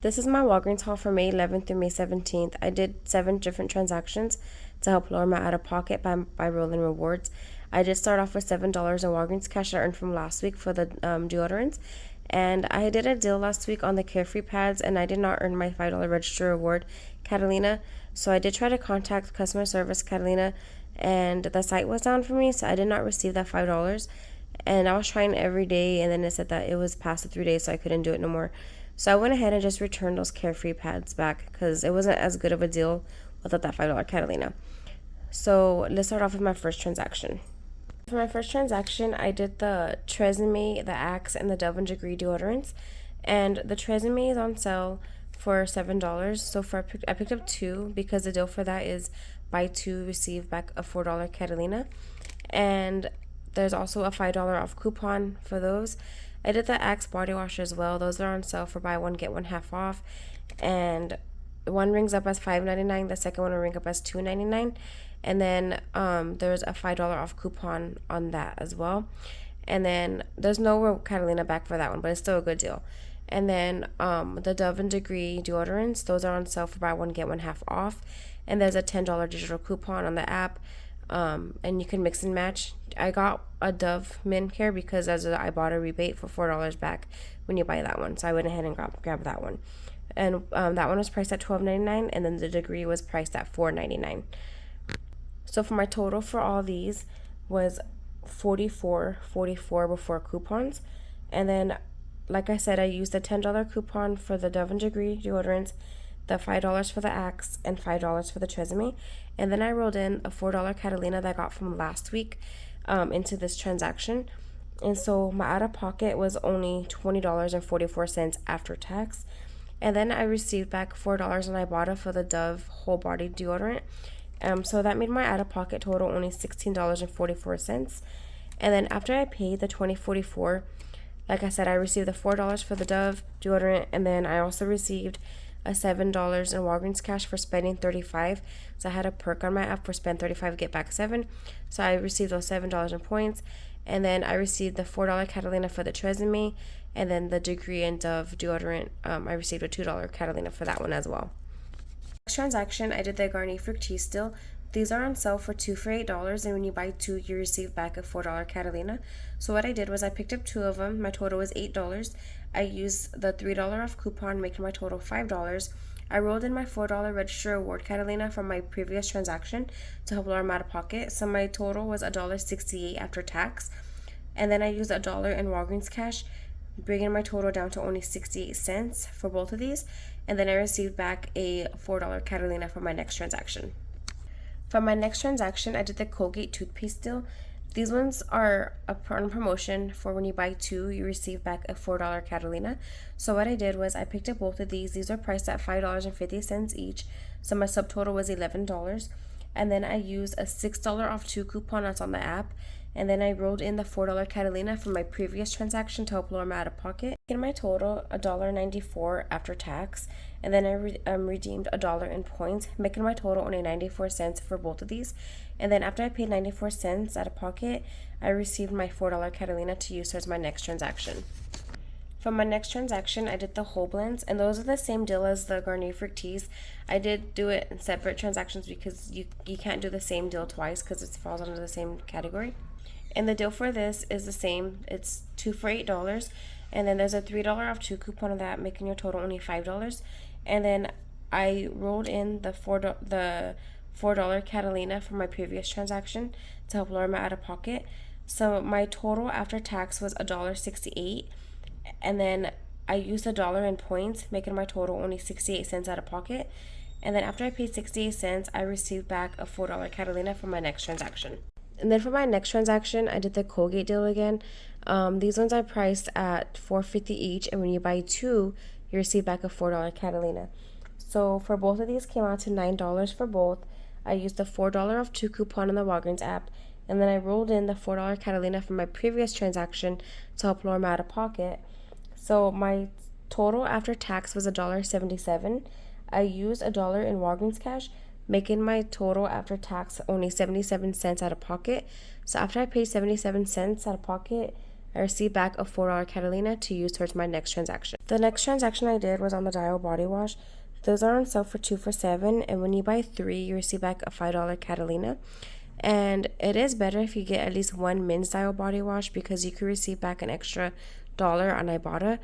This is my Walgreens haul for May 11th through May 17th. I did 7 different transactions to help lower my out-of-pocket by rolling rewards. I did start off with $7 in Walgreens cash I earned from last week for the deodorants. And I did a deal last week on the Carefree pads, and I did not earn my $5 register reward, Catalina. So I did try to contact customer service, Catalina, and the site was down for me, so I did not receive that $5. And I was trying every day, and then it said that it was past the 3 days, so I couldn't do it no more. So I went ahead and just returned those Carefree pads back because it wasn't as good of a deal without that $5 Catalina. So let's start off with my first transaction. For my first transaction, I did the Tresemme, the Axe, and the Dove & Degree deodorants. And the Tresemme is on sale for $7. So I picked up 2 because the deal for that is buy 2, receive back a $4 Catalina. And there's also a $5 off coupon for those. I did the Axe body wash as well. Those are on sale for buy 1 get 1 half off, and one rings up as $5.99. The second one will ring up as $2.99, and then there's a $5 off coupon on that as well. And then there's no Catalina back for that one, but it's still a good deal. And then the Dove & Degree deodorants, those are on sale for buy 1 get 1 half off, and there's a $10 digital coupon on the app. And you can mix and match. I got a Dove Men Care because there's an Ibotta rebate for $4 back when you buy that one. So I went ahead and grabbed that one. And that one was priced at $12.99, and then the Degree was priced at $4.99. So for my total for all these was $44.44 before coupons. And then, like I said, I used the $10 coupon for the Dove & Degree deodorants, the $5 for the Axe, and $5 for the Tresemme. And then I rolled in a $4 Catalina that I got from last week into this transaction. And so my out-of-pocket was only $20.44 after tax. And then I received back $4 in Ibotta for the Dove whole body deodorant. So that made my out-of-pocket total only $16.44. And then after I paid the $20.44, like I said, I received the $4 for the Dove deodorant, and then I also received a $7 in Walgreens cash for spending $35. So I had a perk on my app for spend $35 get back $7. So I received those $7 in points, and then I received the $4 Catalina for the Tresemme, and then the Degree and Dove deodorant. I received a $2 Catalina for that one as well. Next transaction, I did the Garnier Fructis still. These are on sale for 2 for $8, and when you buy 2, you receive back a $4 Catalina. So what I did was I picked up 2 of them. My total was $8. I used the $3 off coupon, making my total $5. I rolled in my $4 register reward Catalina from my previous transaction to help lower my out-of-pocket. So my total was $1.68 after tax. And then I used $1 in Walgreens cash, bringing my total down to only 68 cents for both of these. And then I received back a $4 Catalina for my next transaction. For my next transaction, I did the Colgate toothpaste deal. These ones are on promotion for when you buy 2, you receive back a $4 Catalina. So what I did was I picked up both of these. These are priced at $5.50 each. So my subtotal was $11. And then I used a $6 off 2 coupon that's on the app. And then I rolled in the $4 Catalina from my previous transaction to help lower my out-of-pocket. In my total, $1.94 after tax. And then I redeemed $1 in points, making my total only 94 cents for both of these. And then after I paid 94 cents out of pocket, I received my $4 Catalina to use as my next transaction. For my next transaction, I did the whole blends, and those are the same deal as the Garnier Fructis. I did do it in separate transactions because you can't do the same deal twice because it falls under the same category. And the deal for this is the same. It's 2 for $8, and then there's a $3 off 2 coupon on that, making your total only $5. And then I rolled in the $4 Catalina from my previous transaction to help lower my out-of-pocket. So my total after tax was $1.68, and then I used $1 in points, making my total only 68 cents out of pocket. And then after I paid 68 cents, I received back a $4 Catalina for my next transaction. And then for my next transaction, I did the Colgate deal again. These ones are priced at $4.50 each, and when you buy 2, you receive back a $4 Catalina. So for both of these, came out to $9 for both. I used the $4 off 2 coupon on the Walgreens app, and then I rolled in the $4 Catalina from my previous transaction to help lower my out-of-pocket. So my total after tax was $1.77. I used $1 in Walgreens cash, making my total after tax only 77 cents out of pocket. So after I paid 77 cents out of pocket, I received back a $4 Catalina to use towards my next transaction. The next transaction I did was on the Dial body wash. Those are on sale for 2 for $7, and when you buy 3, you receive back a $5 Catalina. And it is better if you get at least one men's Dial body wash because you could receive back an extra $1 on Ibotta.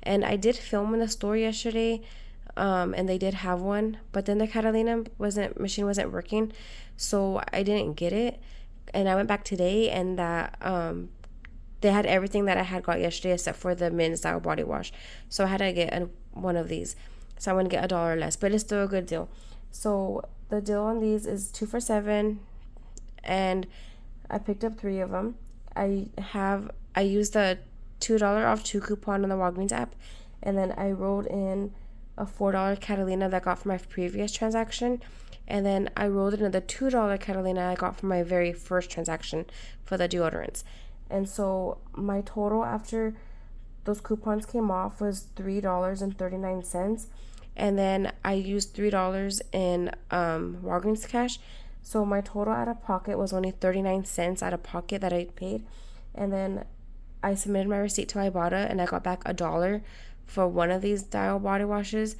And I did film in the store yesterday, and they did have one, but then the Catalina machine wasn't working, so I didn't get it. And I went back today, and that they had everything that I had got yesterday except for the men's Dial body wash. So I had to get one of these. So I'm gonna get $1 less, but it's still a good deal. So the deal on these is 2 for $7, and I picked up 3 of them. I used the $2 off 2 coupon on the Walgreens app, and then I rolled in a $4 Catalina that I got from my previous transaction, and then I rolled in the $2 Catalina I got from my very first transaction for the deodorants. And so my total after those coupons came off was $3.39, and then I used $3 in Walgreens cash. So my total out of pocket was only 39 cents out of pocket that I paid. And then I submitted my receipt to Ibotta, and I got back $1 for one of these Dial body washes.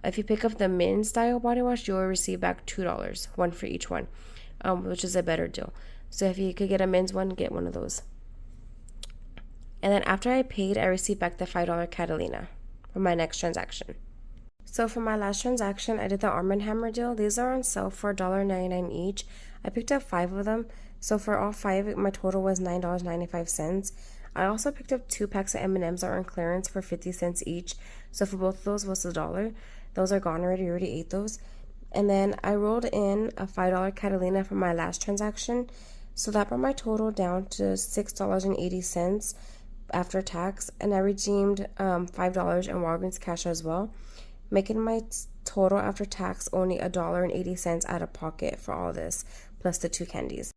If you pick up the men's Dial body wash, you'll receive back $2, one for each one, which is a better deal. So if you could get a men's one, get one of those. And then after I paid, I received back the $5 Catalina for my next transaction. So for my last transaction, I did the Arm & Hammer deal. These are on sale for $1.99 each. I picked up 5 of them. So for all 5, my total was $9.95. I also picked up 2 packs of M&Ms that were on clearance for 50 cents each. So for both of those was $1. Those are gone already. I already ate those. And then I rolled in a $5 Catalina for my last transaction. So that brought my total down to $6.80 after tax. And I redeemed $5 in Walgreens cash as well, making my total after tax only $1.80 out of pocket for all this, plus the 2 candies.